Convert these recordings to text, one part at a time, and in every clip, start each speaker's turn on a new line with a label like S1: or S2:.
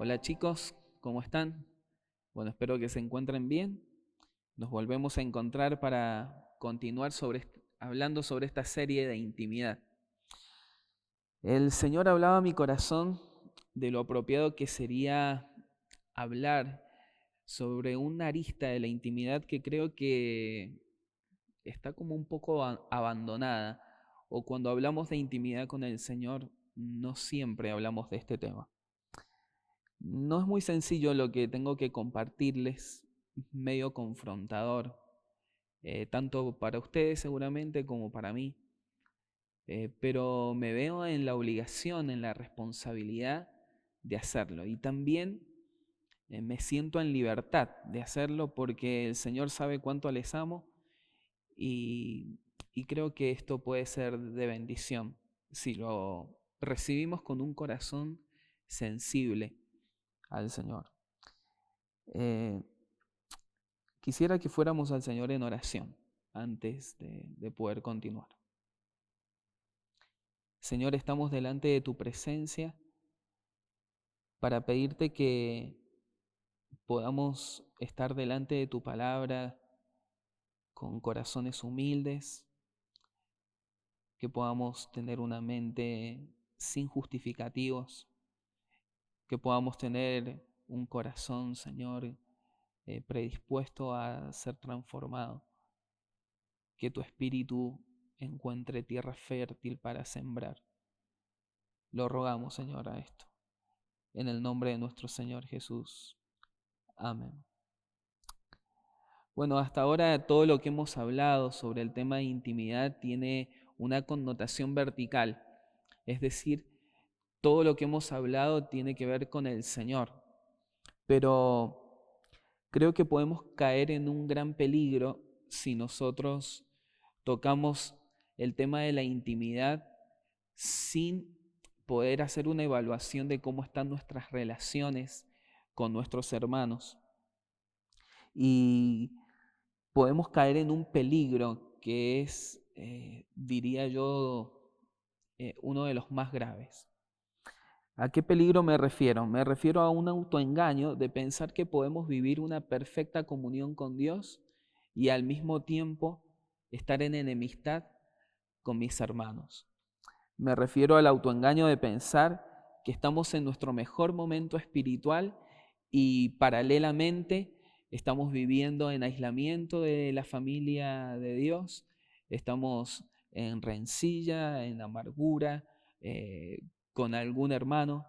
S1: Hola chicos, ¿cómo están? Bueno, espero que se encuentren bien. Nos volvemos a encontrar para continuar hablando sobre esta serie de intimidad. El Señor hablaba a mi corazón de lo apropiado que sería hablar sobre una arista de la intimidad que creo que está como un poco abandonada, o cuando hablamos de intimidad con el Señor, no siempre hablamos de este tema. No es muy sencillo lo que tengo que compartirles, medio confrontador, tanto para ustedes seguramente como para mí, pero me veo en la obligación, en la responsabilidad de hacerlo. Y también me siento en libertad de hacerlo porque el Señor sabe cuánto les amo y, y creo que esto puede ser de bendición si lo recibimos con un corazón sensible al Señor. Eh, Quisiera que fuéramos al Señor en oración antes de poder continuar. Señor, estamos delante de tu presencia para pedirte que podamos estar delante de tu palabra con corazones humildes, que podamos tener una mente sin justificativos, que podamos tener un corazón, Señor, predispuesto a ser transformado, que tu espíritu encuentre tierra fértil para sembrar. Lo rogamos, Señor, a esto. En el nombre de nuestro Señor Jesús. Amén. Bueno, hasta ahora todo lo que hemos hablado sobre el tema de intimidad tiene una connotación vertical. Es decir, todo lo que hemos hablado tiene que ver con el Señor. Pero creo que podemos caer en un gran peligro si nosotros tocamos el tema de la intimidad sin poder hacer una evaluación de cómo están nuestras relaciones con nuestros hermanos. Y podemos caer en un peligro que es, diría yo, uno de los más graves. ¿A qué peligro me refiero? Me refiero a un autoengaño de pensar que podemos vivir una perfecta comunión con Dios y al mismo tiempo estar en enemistad con mis hermanos. Me refiero al autoengaño de pensar que estamos en nuestro mejor momento espiritual y paralelamente estamos viviendo en aislamiento de la familia de Dios, estamos en rencilla, en amargura, con algún hermano.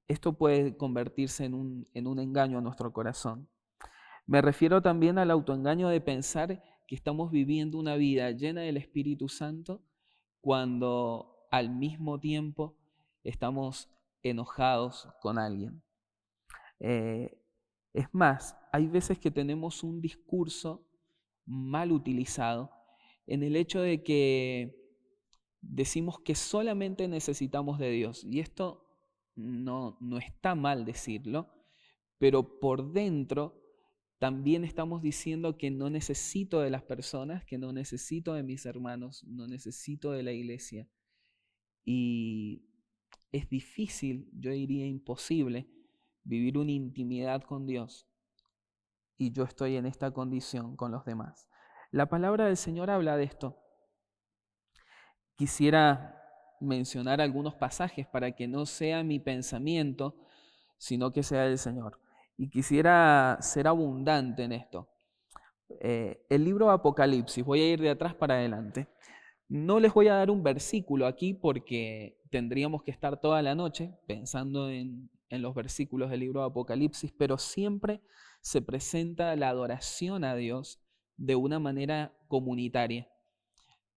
S1: Esto puede convertirse en un engaño a nuestro corazón. Me refiero también al autoengaño de pensar que estamos viviendo una vida llena del Espíritu Santo cuando al mismo tiempo estamos enojados con alguien. Eh, es más, hay veces que tenemos un discurso mal utilizado en el hecho de que decimos que solamente necesitamos de Dios. Y esto no está mal decirlo, pero por dentro también estamos diciendo que no necesito de las personas, que no necesito de mis hermanos, no necesito de la iglesia. Y es difícil, yo diría imposible, vivir una intimidad con Dios y yo estoy en esta condición con los demás. La palabra del Señor habla de esto. Quisiera mencionar algunos pasajes para que no sea mi pensamiento, sino que sea del Señor. Y quisiera ser abundante en esto. El libro de Apocalipsis, voy a ir de atrás para adelante. No les voy a dar un versículo aquí porque tendríamos que estar toda la noche pensando en los versículos del libro de Apocalipsis, pero siempre se presenta la adoración a Dios de una manera comunitaria.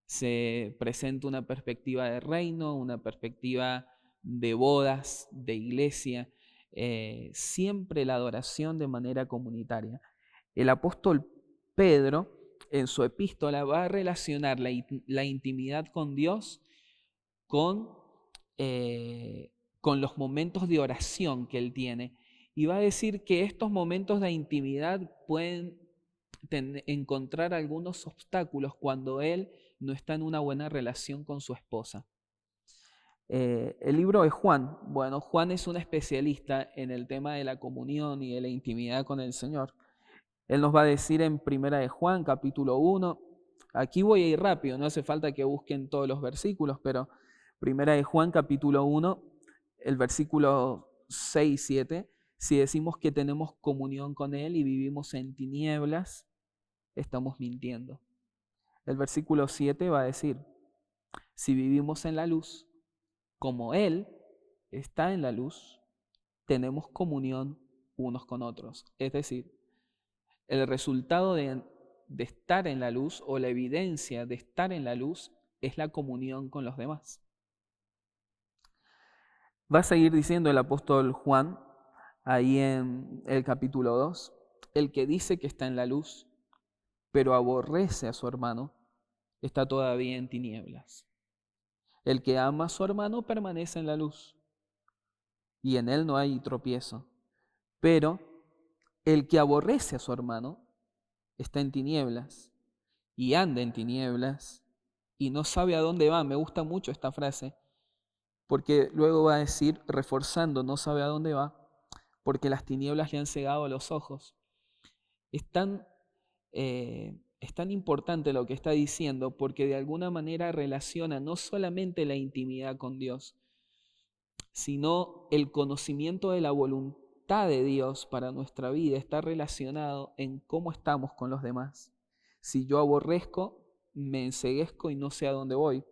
S1: Se presenta una perspectiva de reino, una perspectiva de bodas, de iglesia, siempre la adoración de manera comunitaria. El apóstol Pedro en su epístola va a relacionar la intimidad con Dios con, con los momentos de oración que él tiene. Y va a decir que estos momentos de intimidad pueden encontrar algunos obstáculos cuando él no está en una buena relación con su esposa. El libro de Juan. Bueno, Juan es un especialista en el tema de la comunión y de la intimidad con el Señor. Él nos va a decir en Primera de Juan, capítulo 1. Aquí voy a ir rápido, no hace falta que busquen todos los versículos, pero Primera de Juan, capítulo 1, el versículo 6, 7. Si decimos que tenemos comunión con Él y vivimos en tinieblas, estamos mintiendo. El versículo 7 va a decir, si vivimos en la luz, como Él está en la luz, tenemos comunión unos con otros. Es decir, el resultado de estar en la luz o la evidencia de estar en la luz es la comunión con los demás. Va a seguir diciendo el apóstol Juan, ahí en el capítulo 2, el que dice que está en la luz, pero aborrece a su hermano, está todavía en tinieblas. El que ama a su hermano permanece en la luz, y en él no hay tropiezo. Pero el que aborrece a su hermano está en tinieblas, y anda en tinieblas, y no sabe a dónde va. Me gusta mucho esta frase, porque luego va a decir, reforzando, no sabe a dónde va, porque las tinieblas le han cegado los ojos. Es tan importante lo que está diciendo, porque de alguna manera relaciona no solamente la intimidad con Dios, sino el conocimiento de la voluntad de Dios para nuestra vida está relacionado en cómo estamos con los demás. Si yo aborrezco, me enceguezco y no sé a dónde voy.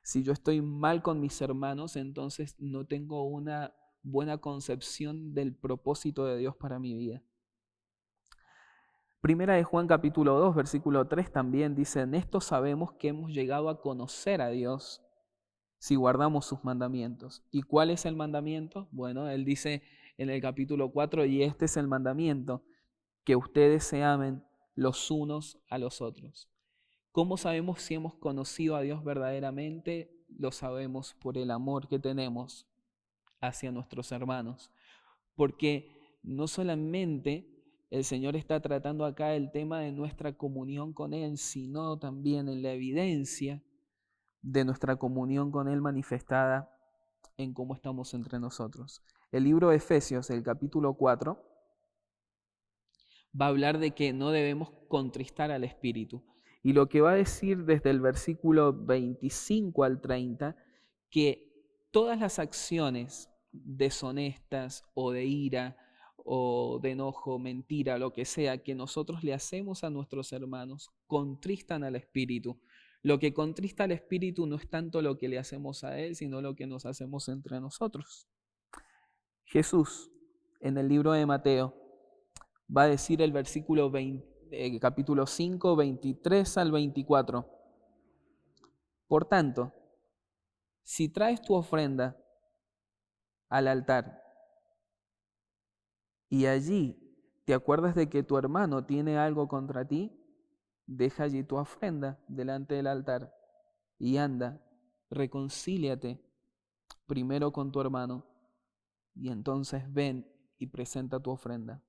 S1: Si yo estoy mal con mis hermanos, entonces no tengo una buena concepción del propósito de Dios para mi vida. Primera de Juan capítulo 2, versículo 3 también dice, en esto sabemos que hemos llegado a conocer a Dios si guardamos sus mandamientos. ¿Y cuál es el mandamiento? Bueno, él dice en el capítulo 4, y este es el mandamiento, que ustedes se amen los unos a los otros. ¿Cómo sabemos si hemos conocido a Dios verdaderamente? Lo sabemos por el amor que tenemos hacia nuestros hermanos. Porque no solamente el Señor está tratando acá el tema de nuestra comunión con Él, sino también en la evidencia de nuestra comunión con Él manifestada en cómo estamos entre nosotros. El libro de Efesios, el capítulo 4, va a hablar de que no debemos contristar al Espíritu. Y lo que va a decir desde el versículo 25 al 30, que todas las acciones deshonestas o de ira o de enojo, mentira, lo que sea, que nosotros le hacemos a nuestros hermanos, contristan al Espíritu. Lo que contrista al Espíritu no es tanto lo que le hacemos a Él, sino lo que nos hacemos entre nosotros. Jesús, en el libro de Mateo, va a decir el versículo 20, capítulo 5, 23 al 24. Por tanto, si traes tu ofrenda al altar y allí te acuerdas de que tu hermano tiene algo contra ti, deja allí tu ofrenda delante del altar y anda, reconcíliate primero con tu hermano y entonces ven y presenta tu ofrenda.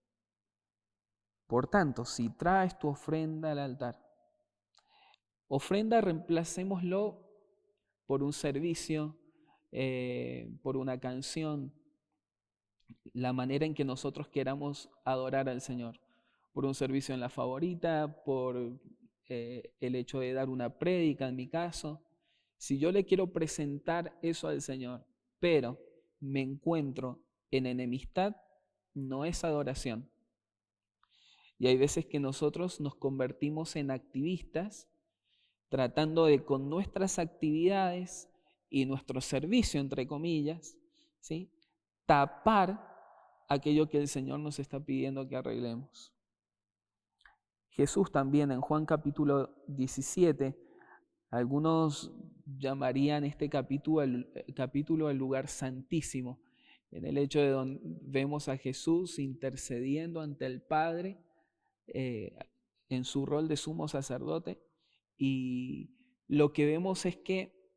S1: Por tanto, si traes tu ofrenda al altar, ofrenda reemplacémoslo por un servicio, por una canción, la manera en que nosotros queramos adorar al Señor, por un servicio en la favorita, por el hecho de dar una prédica en mi caso. Si yo le quiero presentar eso al Señor, pero me encuentro en enemistad, no es adoración. Y hay veces que nosotros nos convertimos en activistas tratando de con nuestras actividades y nuestro servicio, entre comillas, ¿sí?, tapar aquello que el Señor nos está pidiendo que arreglemos. Jesús también en Juan capítulo 17, algunos llamarían este capítulo el lugar santísimo, en el hecho de donde vemos a Jesús intercediendo ante el Padre en su rol de sumo sacerdote, y lo que vemos es que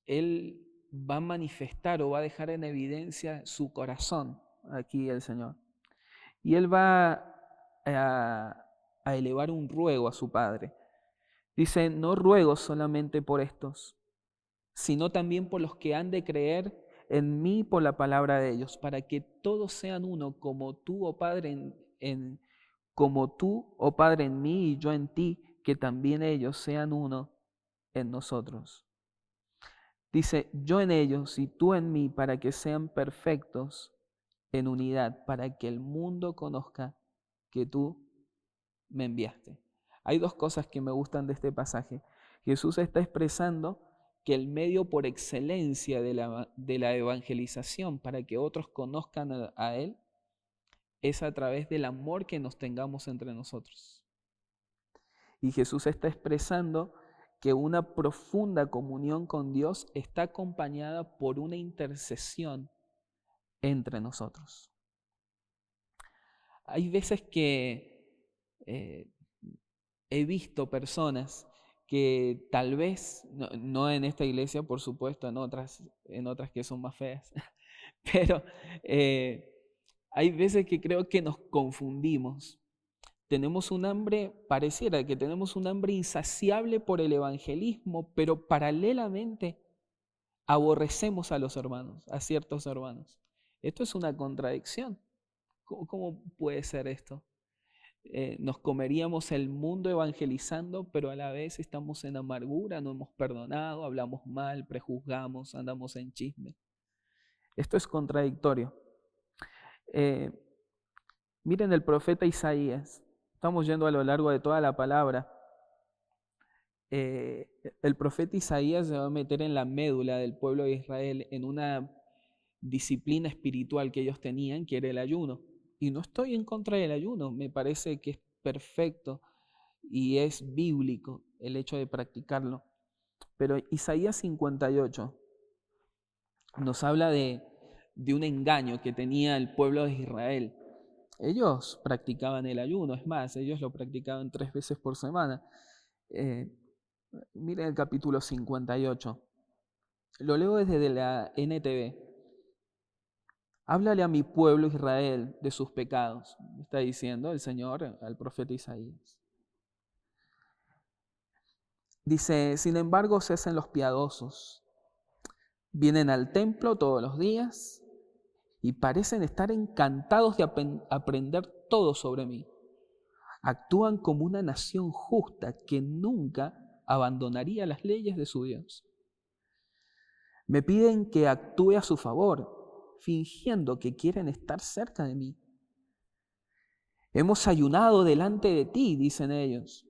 S1: Él va a manifestar o va a dejar en evidencia su corazón, aquí el Señor. Y Él va a elevar un ruego a su Padre. Dice, no ruego solamente por estos, sino también por los que han de creer en mí por la palabra de ellos, para que todos sean uno, como tú, oh Padre, como tú, oh Padre, en mí y yo en ti, que también ellos sean uno en nosotros. Dice, yo en ellos y tú en mí, para que sean perfectos en unidad, para que el mundo conozca que tú me enviaste. Hay dos cosas que me gustan de este pasaje. Jesús está expresando que el medio por excelencia de la evangelización para que otros conozcan a Él es a través del amor que nos tengamos entre nosotros. Y Jesús está expresando que una profunda comunión con Dios está acompañada por una intercesión entre nosotros. Hay veces que he visto personas que tal vez, no en esta iglesia, por supuesto, en otras que son más feas, pero hay veces que creo que nos confundimos. Tenemos un hambre, pareciera que tenemos un hambre insaciable por el evangelismo, pero paralelamente aborrecemos a los hermanos, a ciertos hermanos. Esto es una contradicción. ¿Cómo puede ser esto? Nos comeríamos el mundo evangelizando, pero a la vez estamos en amargura, no hemos perdonado, hablamos mal, prejuzgamos, andamos en chisme. Esto es contradictorio. Miren el profeta Isaías. Estamos yendo a lo largo de toda la palabra. El profeta Isaías se va a meter en la médula del pueblo de Israel en una disciplina espiritual que ellos tenían, que era el ayuno. Y no estoy en contra del ayuno, me parece que es perfecto y es bíblico el hecho de practicarlo. Pero Isaías 58 nos habla de un engaño que tenía el pueblo de Israel. Ellos practicaban el ayuno, es más, ellos lo practicaban 3 veces por semana. Miren el capítulo 58. Lo leo desde la NTV. Háblale a mi pueblo Israel de sus pecados, está diciendo el Señor al profeta Isaías. Dice, sin embargo, se hacen los piadosos. Vienen al templo todos los días y parecen estar encantados de aprender todo sobre mí. Actúan como una nación justa que nunca abandonaría las leyes de su Dios. Me piden que actúe a su favor, fingiendo que quieren estar cerca de mí. Hemos ayunado delante de ti, dicen ellos.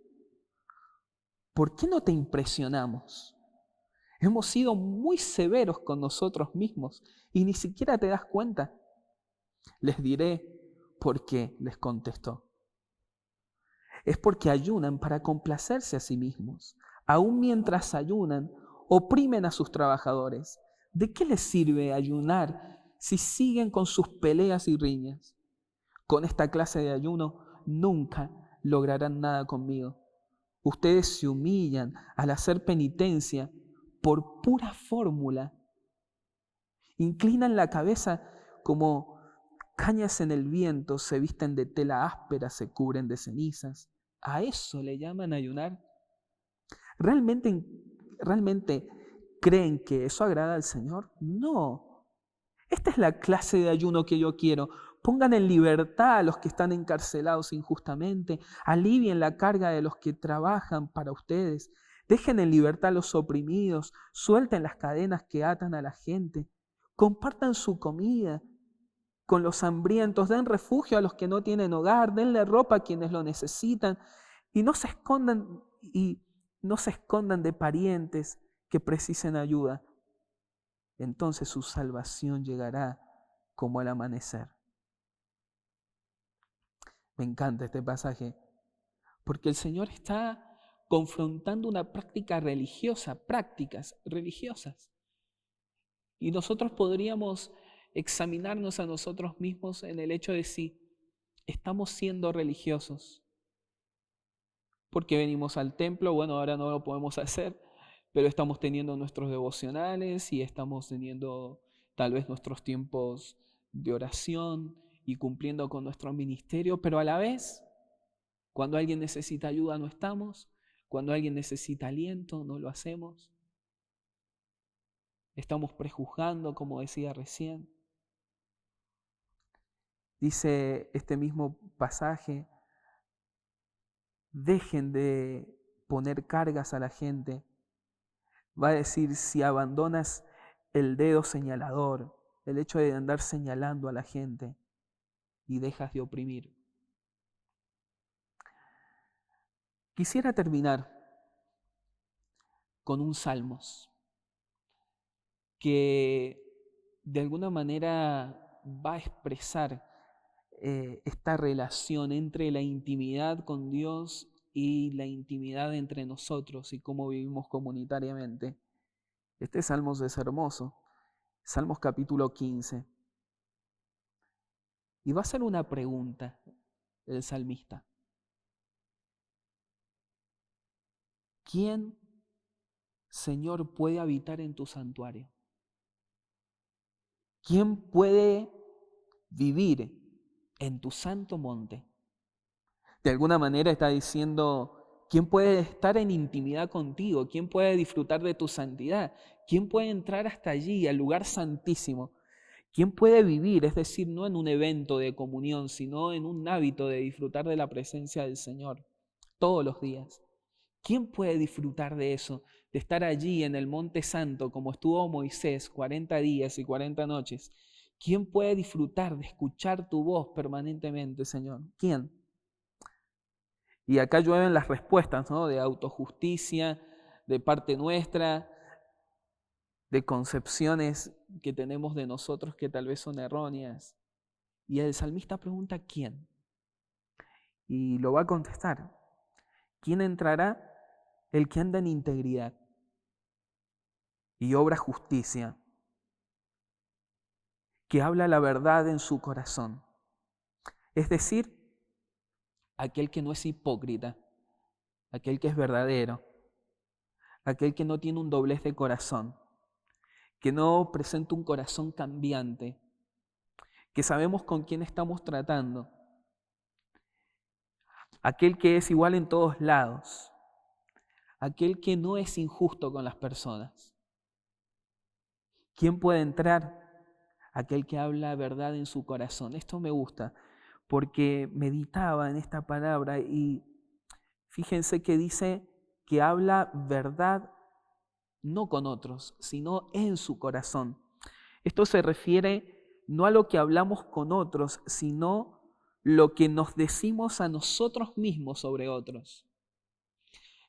S1: ¿Por qué no te impresionamos? Hemos sido muy severos con nosotros mismos y ni siquiera te das cuenta. Les diré por qué, les contestó. Es porque ayunan para complacerse a sí mismos. Aún mientras ayunan, oprimen a sus trabajadores. ¿De qué les sirve ayunar si siguen con sus peleas y riñas? Con esta clase de ayuno nunca lograrán nada conmigo. Ustedes se humillan al hacer penitencia por pura fórmula. Inclinan la cabeza como cañas en el viento, se visten de tela áspera, se cubren de cenizas. ¿A eso le llaman ayunar? ¿Realmente creen que eso agrada al Señor? No. Esta es la clase de ayuno que yo quiero. Pongan en libertad a los que están encarcelados injustamente. Alivien la carga de los que trabajan para ustedes. Dejen en libertad a los oprimidos. Suelten las cadenas que atan a la gente. Compartan su comida con los hambrientos. Den refugio a los que no tienen hogar. Denle ropa a quienes lo necesitan. Y no se escondan de parientes que precisen ayuda. Entonces su salvación llegará como el amanecer. Me encanta este pasaje, porque el Señor está confrontando una práctica religiosa, prácticas religiosas. Y nosotros podríamos examinarnos a nosotros mismos en el hecho de si estamos siendo religiosos. Porque venimos al templo, bueno, ahora no lo podemos hacer, pero estamos teniendo nuestros devocionales y estamos teniendo tal vez nuestros tiempos de oración y cumpliendo con nuestro ministerio, pero a la vez, cuando alguien necesita ayuda no estamos, cuando alguien necesita aliento no lo hacemos. Estamos prejuzgando, como decía recién. Dice este mismo pasaje, dejen de poner cargas a la gente. Va a decir, si abandonas el dedo señalador, el hecho de andar señalando a la gente y dejas de oprimir. Quisiera terminar con un Salmos que de alguna manera va a expresar esta relación entre la intimidad con Dios y la intimidad entre nosotros y cómo vivimos comunitariamente. Este Salmos es hermoso, Salmos capítulo 15. Y va a ser una pregunta el salmista. ¿Quién, Señor, puede habitar en tu santuario? ¿Quién puede vivir en tu santo monte? De alguna manera está diciendo, ¿quién puede estar en intimidad contigo? ¿Quién puede disfrutar de tu santidad? ¿Quién puede entrar hasta allí, al lugar santísimo? ¿Quién puede vivir, es decir, no en un evento de comunión, sino en un hábito de disfrutar de la presencia del Señor todos los días? ¿Quién puede disfrutar de eso? De estar allí en el Monte Santo como estuvo Moisés 40 días y 40 noches. ¿Quién puede disfrutar de escuchar tu voz permanentemente, Señor? ¿Quién? Y acá llueven las respuestas, ¿no? De autojusticia, de parte nuestra, de concepciones que tenemos de nosotros que tal vez son erróneas. Y el salmista pregunta, ¿quién? Y lo va a contestar. ¿Quién entrará? El que anda en integridad y obra justicia, que habla la verdad en su corazón. Es decir, aquel que no es hipócrita, aquel que es verdadero, aquel que no tiene un doblez de corazón, que no presenta un corazón cambiante, que sabemos con quién estamos tratando, aquel que es igual en todos lados, aquel que no es injusto con las personas. ¿Quién puede entrar? Aquel que habla verdad en su corazón. Esto me gusta porque meditaba en esta palabra y fíjense que dice que habla verdad no con otros, sino en su corazón. Esto se refiere no a lo que hablamos con otros, sino lo que nos decimos a nosotros mismos sobre otros.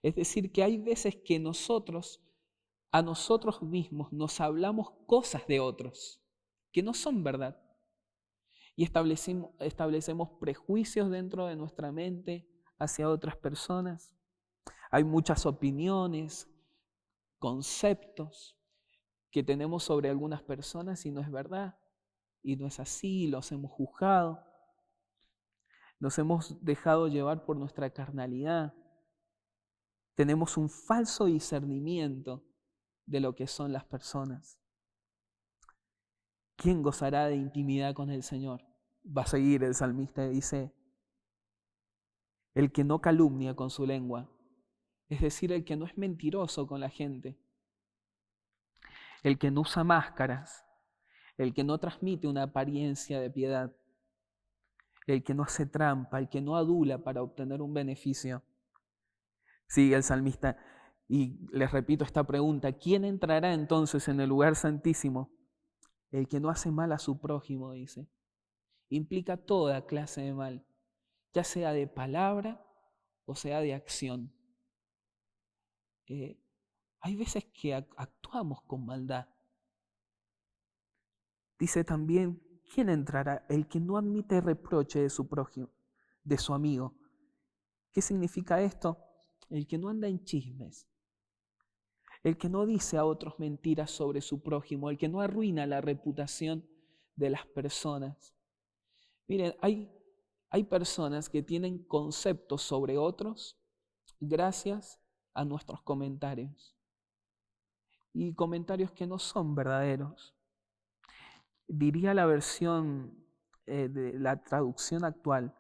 S1: Es decir, que hay veces que nosotros, a nosotros mismos, nos hablamos cosas de otros que no son verdad. Y establecemos prejuicios dentro de nuestra mente hacia otras personas. Hay muchas opiniones, conceptos que tenemos sobre algunas personas y no es verdad. Y no es así, los hemos juzgado. Nos hemos dejado llevar por nuestra carnalidad. Tenemos un falso discernimiento de lo que son las personas. ¿Quién gozará de intimidad con el Señor? Va a seguir el salmista y dice, el que no calumnia con su lengua, es decir, el que no es mentiroso con la gente, el que no usa máscaras, el que no transmite una apariencia de piedad, el que no hace trampa, el que no adula para obtener un beneficio. Sigue el salmista y les repito esta pregunta, ¿quién entrará entonces en el lugar santísimo? El que no hace mal a su prójimo, dice. Implica toda clase de mal, ya sea de palabra o sea de acción. Hay veces que actuamos con maldad. Dice también, ¿quién entrará? El que no admite reproche de su prójimo, de su amigo. ¿Qué significa esto? El que no anda en chismes, el que no dice a otros mentiras sobre su prójimo, el que no arruina la reputación de las personas. Miren, hay personas que tienen conceptos sobre otros gracias a nuestros comentarios. Y comentarios que no son verdaderos. Diría la versión de la traducción actual,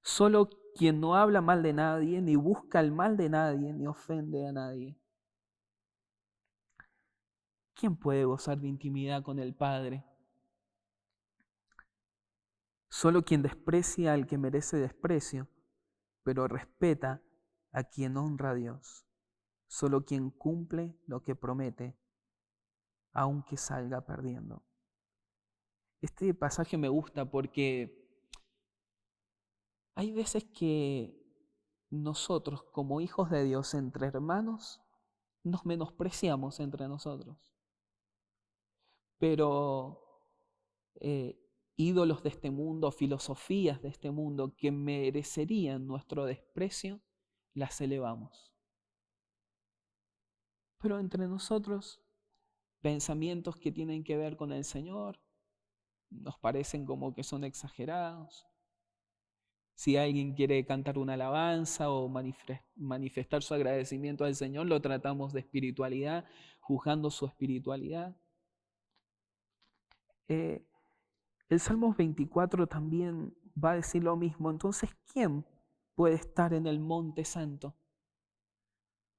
S1: solo quien no habla mal de nadie, ni busca el mal de nadie, ni ofende a nadie. ¿quién puede gozar de intimidad con el Padre? Solo quien desprecia al que merece desprecio, pero respeta a quien honra a Dios. Solo quien cumple lo que promete, aunque salga perdiendo. Este pasaje me gusta porque hay veces que nosotros, como hijos de Dios, entre hermanos, nos menospreciamos entre nosotros. Pero ídolos de este mundo, filosofías de este mundo que merecerían nuestro desprecio, las elevamos. Pero entre nosotros, pensamientos que tienen que ver con el Señor, nos parecen como que son exagerados. Si alguien quiere cantar una alabanza o manifestar su agradecimiento al Señor, lo tratamos de espiritualidad, juzgando su espiritualidad. El Salmo 24 también va a decir lo mismo. Entonces, ¿quién puede estar en el monte santo?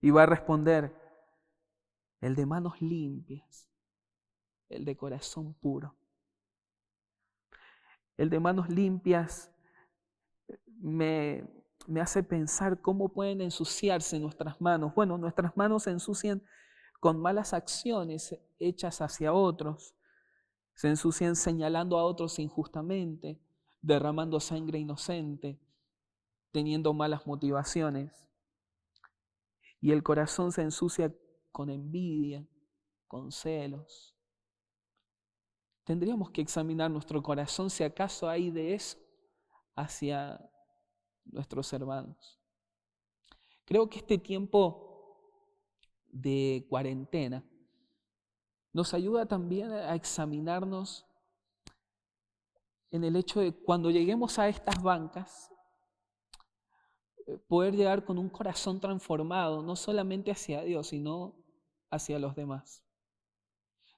S1: Y va a responder, el de manos limpias, el de corazón puro. El de manos limpias me hace pensar cómo pueden ensuciarse nuestras manos. Bueno, nuestras manos se ensucian con malas acciones hechas hacia otros. Se ensucian señalando a otros injustamente, derramando sangre inocente, teniendo malas motivaciones. Y el corazón se ensucia con envidia, con celos. Tendríamos que examinar nuestro corazón si acaso hay de eso hacia nuestros hermanos. Creo que este tiempo de cuarentena nos ayuda también a examinarnos en el hecho de cuando lleguemos a estas bancas, poder llegar con un corazón transformado, no solamente hacia Dios, sino hacia los demás.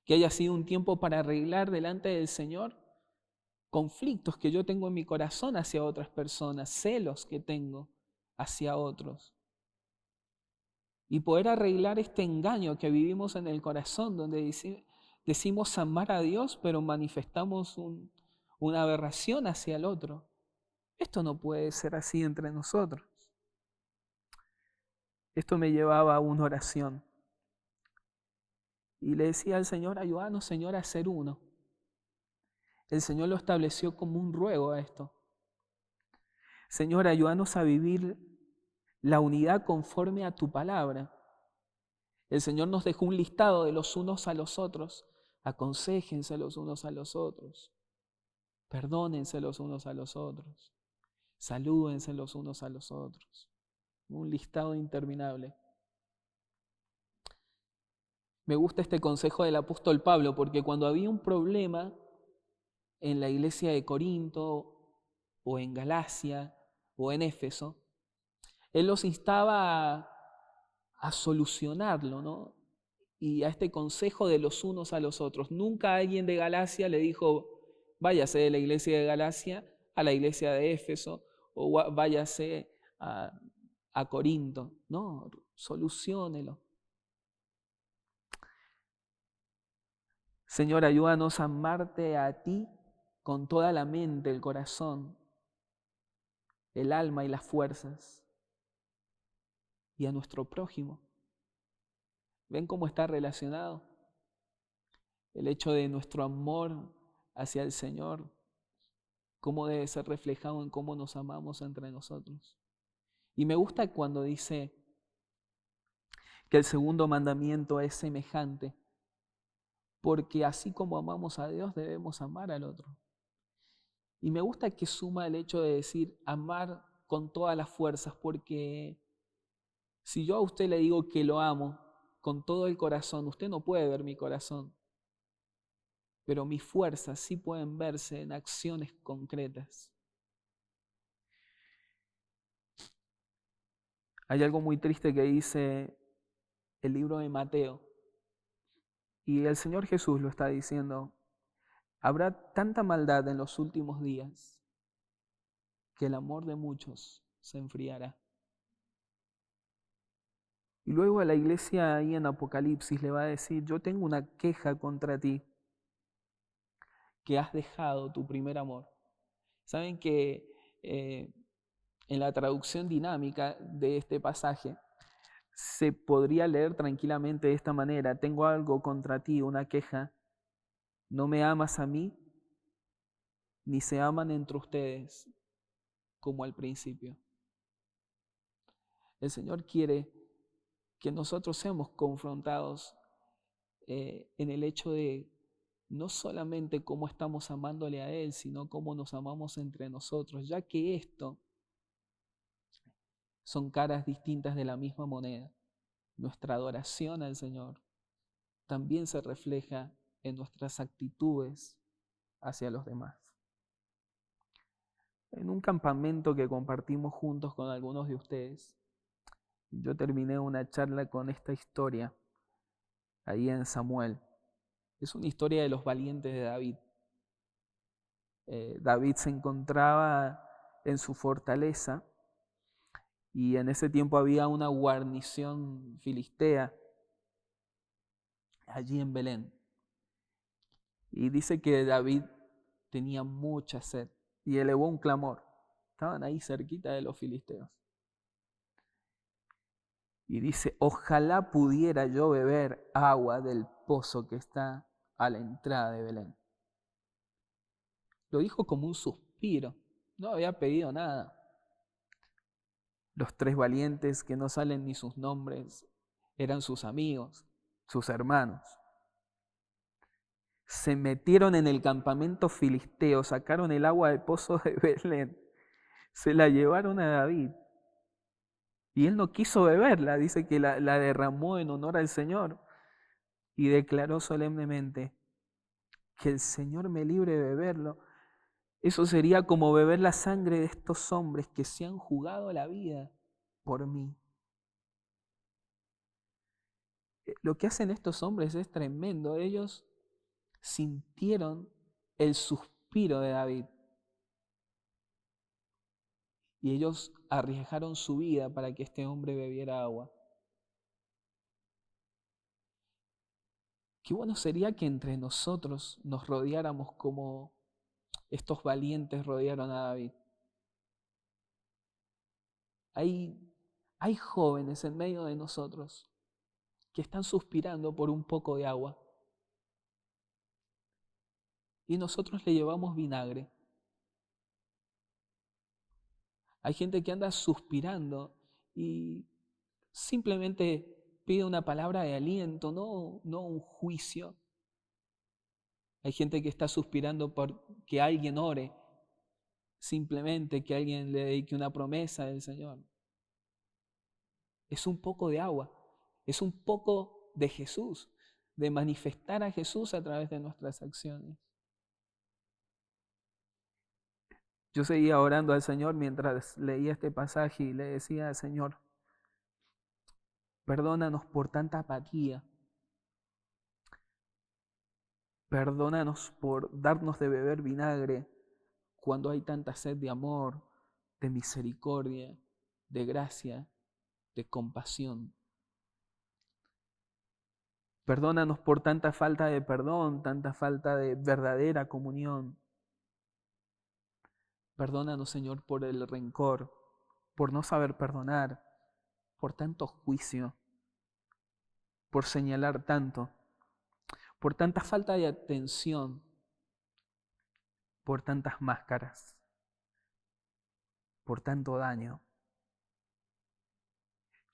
S1: Que haya sido un tiempo para arreglar delante del Señor conflictos que yo tengo en mi corazón hacia otras personas, celos que tengo hacia otros. Y poder arreglar este engaño que vivimos en el corazón, donde decimos amar a Dios, pero manifestamos una aberración hacia el otro. Esto no puede ser así entre nosotros. Esto me llevaba a una oración. Y le decía al Señor, ayúdanos, Señor, a ser uno. El Señor lo estableció como un ruego a esto. Señor, ayúdanos a vivir la unidad conforme a tu palabra. El Señor nos dejó un listado de los unos a los otros. Aconséjense los unos a los otros. Perdónense los unos a los otros. Salúdense los unos a los otros. Un listado interminable. Me gusta este consejo del apóstol Pablo porque cuando había un problema en la iglesia de Corinto o en Galacia o en Éfeso, él los instaba a solucionarlo, ¿no? Y a este consejo de los unos a los otros. Nunca alguien de Galacia le dijo, váyase de la iglesia de Galacia a la iglesia de Éfeso o váyase a Corinto. No, soluciónelo. Señor, ayúdanos a amarte a ti con toda la mente, el corazón, el alma y las fuerzas, y a nuestro prójimo. ¿Ven cómo está relacionado? El hecho de nuestro amor hacia el Señor, cómo debe ser reflejado en cómo nos amamos entre nosotros. Y me gusta cuando dice que el segundo mandamiento es semejante, porque así como amamos a Dios, debemos amar al otro. Y me gusta que suma el hecho de decir amar con todas las fuerzas, porque si yo a usted le digo que lo amo con todo el corazón, usted no puede ver mi corazón, pero mis fuerzas sí pueden verse en acciones concretas. Hay algo muy triste que dice el libro de Mateo, y el Señor Jesús lo está diciendo: habrá tanta maldad en los últimos días que el amor de muchos se enfriará. Y luego a la iglesia ahí en Apocalipsis le va a decir, yo tengo una queja contra ti, que has dejado tu primer amor. Saben que en la traducción dinámica de este pasaje se podría leer tranquilamente de esta manera, tengo algo contra ti, una queja, no me amas a mí, ni se aman entre ustedes como al principio. El Señor quiere que nosotros seamos confrontados en el hecho de no solamente cómo estamos amándole a Él, sino cómo nos amamos entre nosotros, ya que esto son caras distintas de la misma moneda. Nuestra adoración al Señor también se refleja en nuestras actitudes hacia los demás. En un campamento que compartimos juntos con algunos de ustedes, yo terminé una charla con esta historia ahí en Samuel. Es una historia de los valientes de David. David se encontraba en su fortaleza y en ese tiempo había una guarnición filistea allí en Belén. Y dice que David tenía mucha sed y elevó un clamor. Estaban ahí cerquita de los filisteos. Y dice, ojalá pudiera yo beber agua del pozo que está a la entrada de Belén. Lo dijo como un suspiro, no había pedido nada. Los tres valientes que no salen ni sus nombres eran sus amigos, sus hermanos. Se metieron en el campamento filisteo, sacaron el agua del pozo de Belén, se la llevaron a David. Y él no quiso beberla, dice que la derramó en honor al Señor y declaró solemnemente que el Señor me libre de beberlo. Eso sería como beber la sangre de estos hombres que se han jugado la vida por mí. Lo que hacen estos hombres es tremendo. Ellos sintieron el suspiro de David y ellos arriesgaron su vida para que este hombre bebiera agua. Qué bueno sería que entre nosotros nos rodeáramos como estos valientes rodearon a David. Hay jóvenes en medio de nosotros que están suspirando por un poco de agua y nosotros le llevamos vinagre. Hay gente que anda suspirando y simplemente pide una palabra de aliento, no un juicio. Hay gente que está suspirando por que alguien ore, simplemente que alguien le dedique una promesa del Señor. Es un poco de agua, es un poco de Jesús, de manifestar a Jesús a través de nuestras acciones. Yo seguía orando al Señor mientras leía este pasaje y le decía al Señor, perdónanos por tanta apatía, perdónanos por darnos de beber vinagre cuando hay tanta sed de amor, de misericordia, de gracia, de compasión. Perdónanos por tanta falta de perdón, tanta falta de verdadera comunión. Perdónanos, Señor, por el rencor, por no saber perdonar, por tanto juicio, por señalar tanto, por tanta falta de atención, por tantas máscaras, por tanto daño.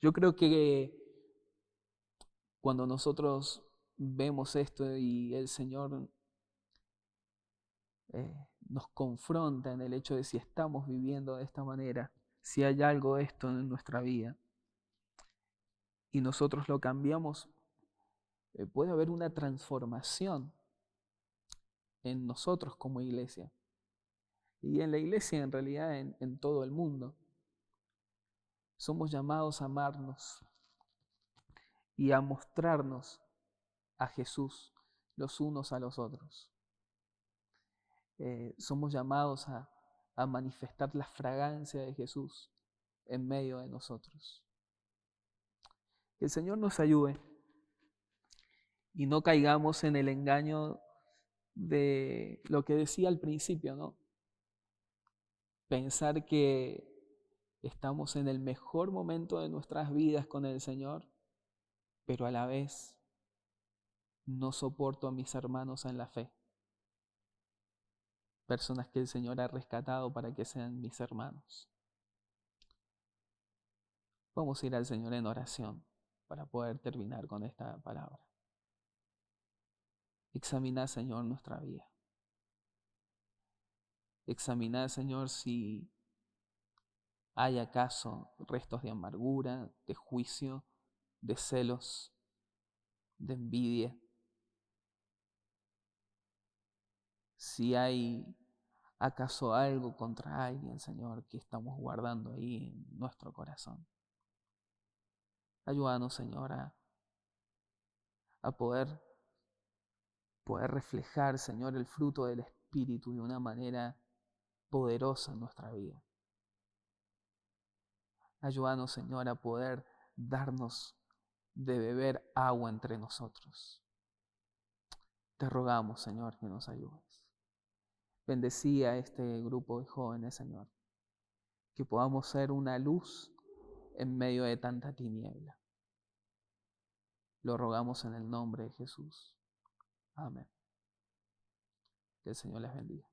S1: Yo creo que cuando nosotros vemos esto y el Señor nos confronta en el hecho de si estamos viviendo de esta manera, si hay algo de esto en nuestra vida, y nosotros lo cambiamos, puede haber una transformación en nosotros como iglesia. Y en la iglesia, en realidad, en todo el mundo. Somos llamados a amarnos y a mostrarnos a Jesús los unos a los otros. Somos llamados a manifestar la fragancia de Jesús en medio de nosotros. Que el Señor nos ayude y no caigamos en el engaño de lo que decía al principio, ¿no? Pensar que estamos en el mejor momento de nuestras vidas con el Señor, pero a la vez no soporto a mis hermanos en la fe, personas que el Señor ha rescatado para que sean mis hermanos. Vamos a ir al Señor en oración para poder terminar con esta palabra. Examina, Señor, nuestra vida. Examina, Señor, si hay acaso restos de amargura, de juicio, de celos, de envidia. Si hay acaso algo contra alguien, Señor, que estamos guardando ahí en nuestro corazón. Ayúdanos, Señor, a poder reflejar, Señor, el fruto del Espíritu de una manera poderosa en nuestra vida. Ayúdanos, Señor, a poder darnos de beber agua entre nosotros. Te rogamos, Señor, que nos ayudes. Bendecí a este grupo de jóvenes, Señor, que podamos ser una luz en medio de tanta tiniebla. Lo rogamos en el nombre de Jesús. Amén. Que el Señor les bendiga.